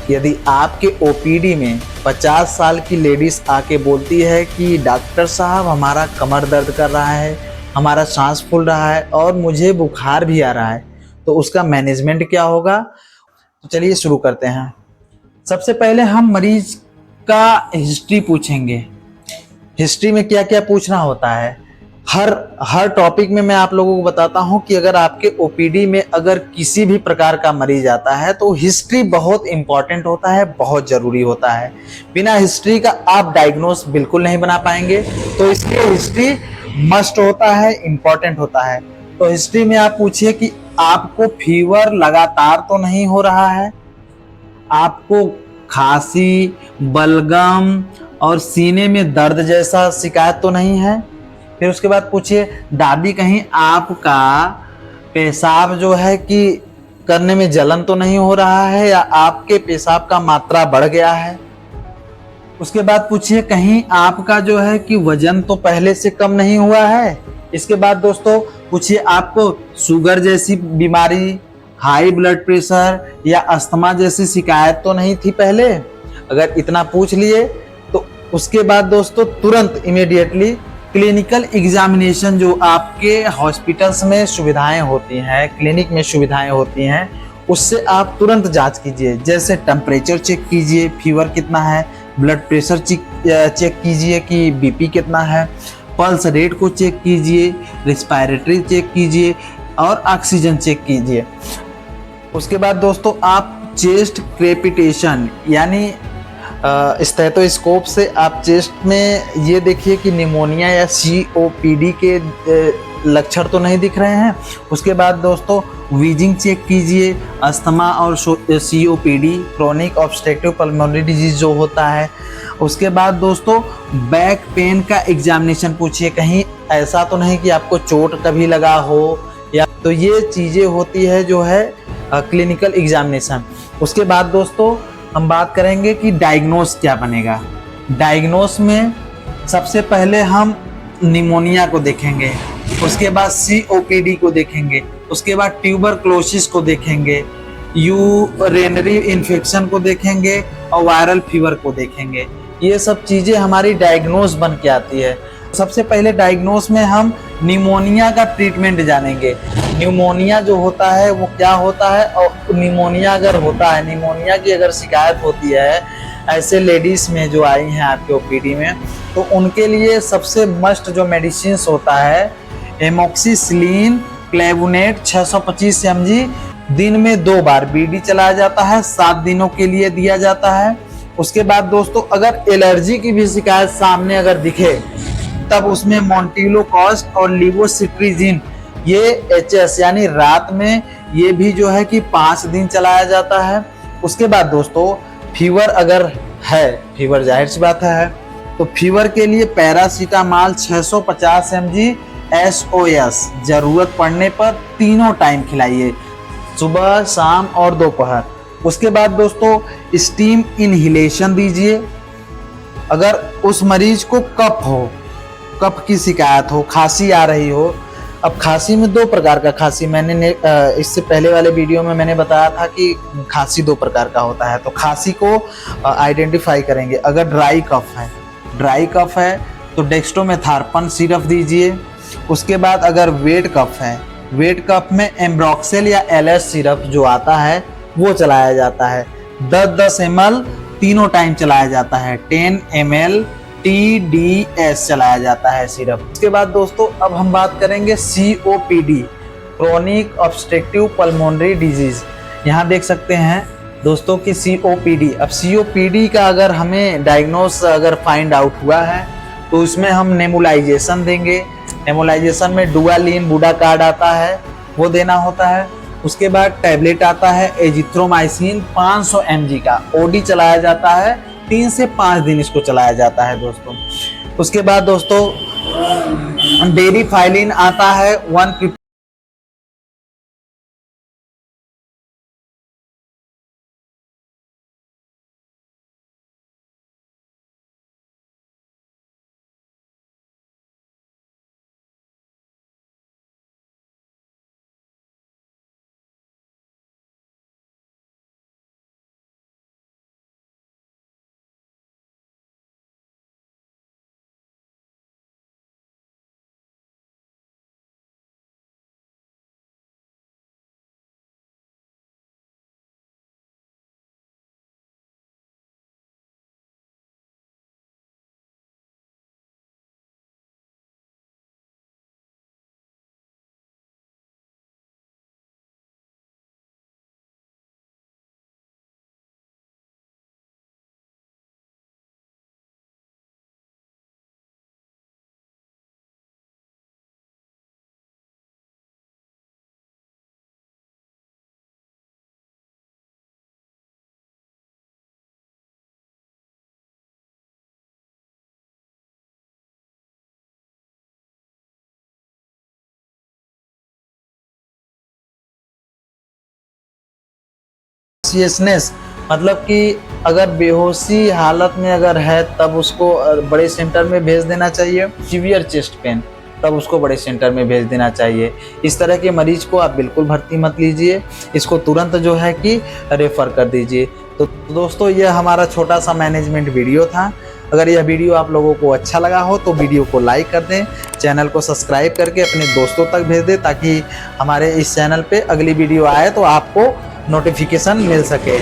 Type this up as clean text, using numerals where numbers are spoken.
यदि आपके ओपीडी में 50 साल की लेडीज आके बोलती है कि डॉक्टर साहब हमारा कमर दर्द कर रहा है, हमारा सांस फूल रहा है और मुझे बुखार भी आ रहा है, तो उसका मैनेजमेंट क्या होगा? तो चलिए शुरू करते हैं। सबसे पहले हम मरीज का हिस्ट्री पूछेंगे। हिस्ट्री में क्या क्या पूछना होता है, हर हर टॉपिक में मैं आप लोगों को बताता हूं कि अगर आपके ओपीडी में अगर किसी भी प्रकार का मरीज आता है तो हिस्ट्री बहुत इंपॉर्टेंट होता है, बहुत जरूरी होता है। बिना हिस्ट्री का आप डायग्नोस बिल्कुल नहीं बना पाएंगे, तो इसलिए हिस्ट्री मस्ट होता है, इंपॉर्टेंट होता है। तो हिस्ट्री में आप पूछिए कि आपको फीवर लगातार तो नहीं हो रहा है, आपको खांसी, बलगम और सीने में दर्द जैसा शिकायत तो नहीं है। फिर उसके बाद पूछिए दादी कहीं आपका पेशाब जो है कि करने में जलन तो नहीं हो रहा है या आपके पेशाब का मात्रा बढ़ गया है। उसके बाद पूछिए कहीं आपका जो है कि वजन तो पहले से कम नहीं हुआ है। इसके बाद दोस्तों पूछिए आपको शुगर जैसी बीमारी, हाई ब्लड प्रेशर या अस्थमा जैसी शिकायत तो नहीं थी पहले। अगर इतना पूछ लिए तो उसके बाद दोस्तों तुरंत इमीडिएटली क्लिनिकल एग्जामिनेशन जो आपके हॉस्पिटल्स में सुविधाएं होती हैं, क्लिनिक में सुविधाएं होती हैं, उससे आप तुरंत जांच कीजिए। जैसे टेम्परेचर चेक कीजिए, फीवर कितना है, ब्लड प्रेशर चेक कीजिए कि बीपी कितना है, पल्स रेट को चेक कीजिए, रिस्पायरेटरी चेक कीजिए और ऑक्सीजन चेक कीजिए। उसके बाद दोस्तों आप चेस्ट क्रेपिटेशन यानी स्टेथोस्कोप से आप चेस्ट में ये देखिए कि निमोनिया या सीओपीडी के लक्षण तो नहीं दिख रहे हैं। उसके बाद दोस्तों वीजिंग चेक कीजिए, अस्थमा और COPD chronic obstructive pulmonary disease जो होता है। उसके बाद दोस्तों बैक पेन का एग्जामिनेशन पूछिए, कहीं ऐसा तो नहीं कि आपको चोट कभी लगा हो या, तो ये चीज़ें होती है जो है क्लिनिकल एग्जामिनेशन। उसके बाद दोस्तों हम बात करेंगे कि डायग्नोस क्या बनेगा। डायग्नोस में सबसे पहले हम निमोनिया को देखेंगे, उसके बाद सीओपीडी को देखेंगे, उसके बाद ट्यूबरक्लोसिस को देखेंगे, यूरिनरी इन्फेक्शन को देखेंगे और वायरल फीवर को देखेंगे। ये सब चीज़ें हमारी डायग्नोस बन के आती है। सबसे पहले डायग्नोस में हम निमोनिया का ट्रीटमेंट जानेंगे। निमोनिया जो होता है वो क्या होता है, और निमोनिया अगर होता है, निमोनिया की अगर शिकायत होती है ऐसे लेडीज में जो आई हैं आपके ओपीडी में, तो उनके लिए सबसे मस्ट जो मेडिसिन होता है एमोक्सिसिलिन क्लेवुनेट 625 mg दिन में 2 बार बीडी चलाया जाता है, 7 दिनों के लिए दिया जाता है। उसके बाद दोस्तों अगर एलर्जी की भी शिकायत सामने अगर दिखे तब उसमें मोंटिलोकॉस्ट और लिवोसिट्रिजिन ये एचएस यानी रात में ये भी जो है कि 5 दिन चलाया जाता है। उसके बाद दोस्तों फीवर अगर है, फीवर जाहिर सी बात है, तो फीवर के लिए पैरासीटामॉल 650 mg SOS जरूरत पड़ने पर तीनों टाइम खिलाइए, सुबह, शाम और दोपहर। उसके बाद दोस्तों स्टीम इनहिलेशन दीजिए। अगर उस मरीज को कफ हो, कफ की शिकायत हो, खांसी आ रही हो। अब खांसी में 2 प्रकार का खांसी, मैंने इससे पहले वाले वीडियो में मैंने बताया था कि खांसी 2 प्रकार का होता है, तो खांसी को आइडेंटिफाई करेंगे। अगर ड्राई कफ है तो डेक्स्ट्रोमेथार्पन सिरप दीजिए। उसके बाद अगर वेट कफ में एम्ब्रोक्सेल या एलएस सिरप जो आता है वो चलाया जाता है। 10-10 ml तीनों टाइम चलाया जाता है, 10 ml TDS चलाया जाता है सिरप। उसके बाद दोस्तों अब हम बात करेंगे COPD chronic obstructive pulmonary disease. यहाँ देख सकते हैं दोस्तों कि सीओपीडी, अब सीओपीडी का अगर हमें डायग्नोस अगर फाइंड आउट हुआ है तो इसमें हम नेबुलाइजेशन देंगे। नेबुलाइजेशन में डुआलिन बुडाकार्ड आता है वो देना होता है। उसके बाद टैबलेट आता है एजिथ्रोमाइसिन 500 mg का, ओडी चलाया जाता है, 3 से 5 दिन इसको चलाया जाता है दोस्तों। उसके बाद दोस्तों डेरिफाइलिन आता है 150 कॉन्शियसनेस, मतलब कि अगर बेहोशी हालत में अगर है तब उसको बड़े सेंटर में भेज देना चाहिए। सीवियर चेस्ट पेन तब उसको बड़े सेंटर में भेज देना चाहिए। इस तरह के मरीज को आप बिल्कुल भर्ती मत लीजिए, इसको तुरंत जो है कि रेफ़र कर दीजिए। तो दोस्तों, यह हमारा छोटा सा मैनेजमेंट वीडियो था। अगर यह वीडियो आप लोगों को अच्छा लगा हो तो वीडियो को लाइक कर दें, चैनल को सब्सक्राइब करके अपने दोस्तों तक भेज दें, ताकि हमारे इस चैनल पे अगली वीडियो आए तो आपको नोटिफिकेशन मिल सके।